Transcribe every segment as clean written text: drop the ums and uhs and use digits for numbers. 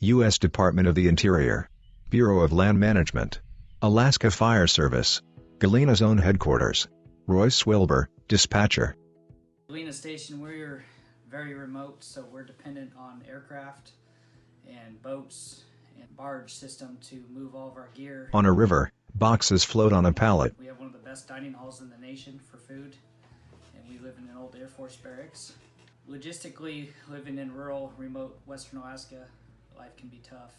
U.S. Department of the Interior, Bureau of Land Management, Alaska Fire Service, Galena Zone Headquarters, Royce Wilbur, Dispatcher. Galena Station, we're very remote, so we're dependent on aircraft and boats and barge system to move all of our gear. On a river, boxes float on a pallet. We have one of the best dining halls in the nation for food, and we live in an old Air Force barracks. Logistically, living in rural, remote Western Alaska, life can be tough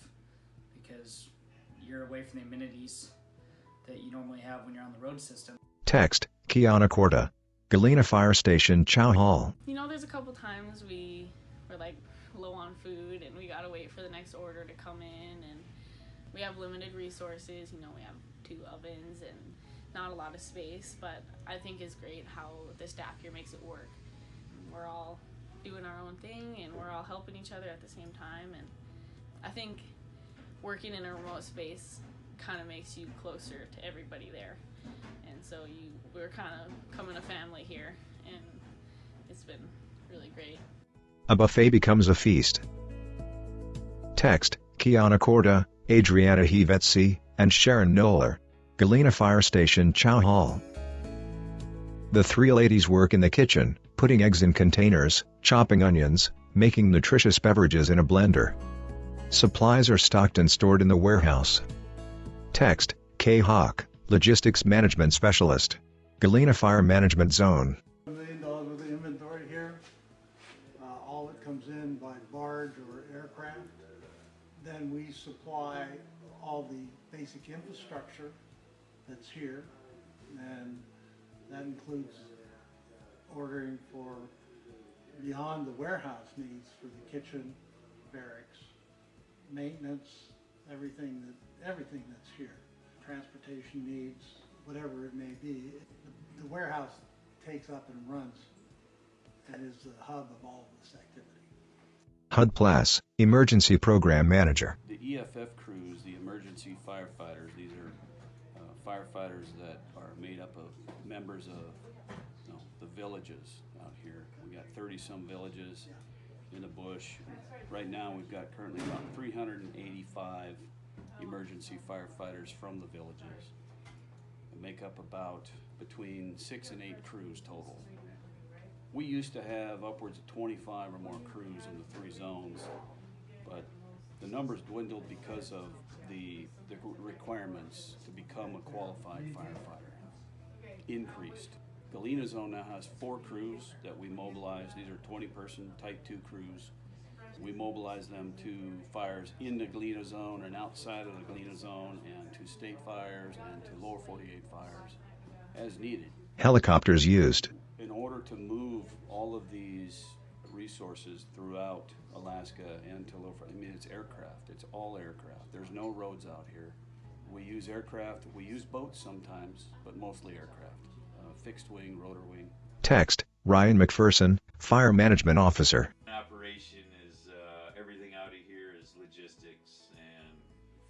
because you're away from the amenities that you normally have when you're on the road system. Text, Kiana Corda, Galena Fire Station, Chow Hall. You know, there's a couple times we were like low on food and we gotta wait for the next order to come in, and we have limited resources. You know, we have 2 ovens and not a lot of space, but I think it's great how the staff here makes it work. We're all doing our own thing and we're all helping each other at the same time, and I think working in a remote space kind of makes you closer to everybody there, and so we're kind of becoming a family here, and it's been really great. A buffet becomes a feast. Text, Kiana Corda, Adriana Hivetsi, and Sharon Knoller, Galena Fire Station, Chow Hall. The 3 ladies work in the kitchen, putting eggs in containers, chopping onions, making nutritious beverages in a blender. Supplies are stocked and stored in the warehouse. Text, K. Hawk, Logistics Management Specialist, Galena Fire Management Zone. $1 million worth of inventory here. All that comes in by barge or aircraft. Then we supply all the basic infrastructure that's here, and that includes ordering for beyond the warehouse needs for the kitchen, barracks, maintenance, everything that's here. Transportation needs, whatever it may be. The warehouse takes up and runs and is the hub of all of this activity. HUD Plass, Emergency Program Manager. The EFF crews, the emergency firefighters, these are firefighters that are made up of members of the villages out here. We got 30-some villages in the bush. Right now we've got currently about 385 emergency firefighters from the villages. They make up about between 6 and 8 crews total. We used to have upwards of 25 or more crews in the 3 zones, but the numbers dwindled because of the requirements to become a qualified firefighter increased. Galena Zone now has 4 crews that we mobilize. These are 20-person Type 2 crews. We mobilize them to fires in the Galena Zone and outside of the Galena Zone, and to state fires and to lower 48 fires as needed. Helicopters used. In order to move all of these resources throughout Alaska and to lower, it's aircraft. It's all aircraft. There's no roads out here. We use aircraft. We use boats sometimes, but mostly aircraft. Fixed wing, rotor wing. Text, Ryan McPherson, Fire Management Officer. Operation is everything out of here is logistics, and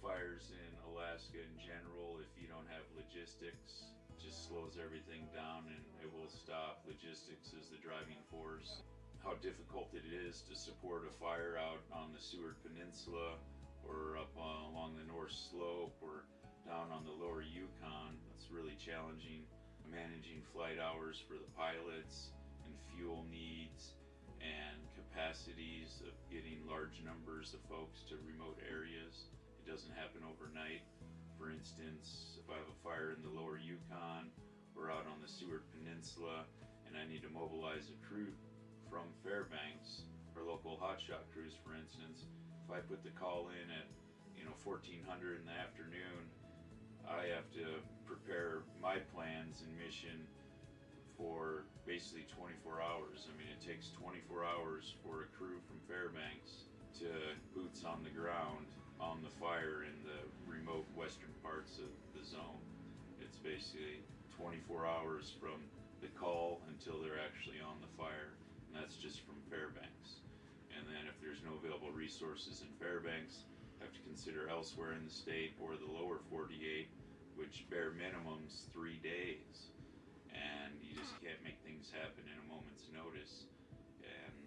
fires in Alaska in general, if you don't have logistics, just slows everything down and it will stop. Logistics is the driving force. How difficult it is to support a fire out on the Seward Peninsula or up along the North Slope or down on the lower Yukon. It's really challenging. Managing flight hours for the pilots and fuel needs and capacities of getting large numbers of folks to remote areas. It doesn't happen overnight. For instance, if I have a fire in the lower Yukon or out on the Seward Peninsula and I need to mobilize a crew from Fairbanks, or local hotshot crews for instance, if I put the call in at 1400 in the afternoon, I have to prepare my plans and mission for basically 24 hours. I mean, it takes 24 hours for a crew from Fairbanks to boots on the ground on the fire in the remote western parts of the zone. It's basically 24 hours from the call until they're actually on the fire, and that's just from Fairbanks. And then if there's no available resources in Fairbanks, have to consider elsewhere in the state or the lower 48, which bare minimum's 3 days, and you just can't make things happen in a moment's notice. And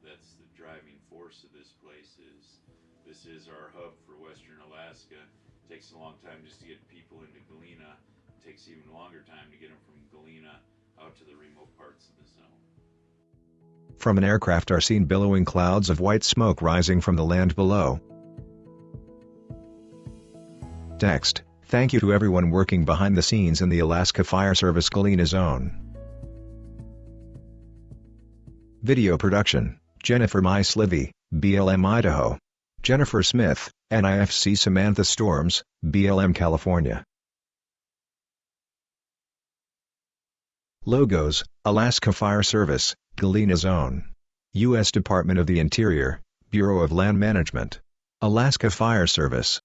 that's the driving force of this place, is This is our hub for Western Alaska. It takes a long time just to get people into Galena. It takes even longer time to get them from Galena out to the remote parts of the zone. From an aircraft are seen billowing clouds of white smoke rising from the land below. Text: Thank you to everyone working behind the scenes in the Alaska Fire Service Galena Zone. Video production: Jennifer Mice-Livy, BLM Idaho. Jennifer Smith, NIFC Samantha Storms, BLM California. Logos: Alaska Fire Service, Galena Zone. U.S. Department of the Interior, Bureau of Land Management. Alaska Fire Service.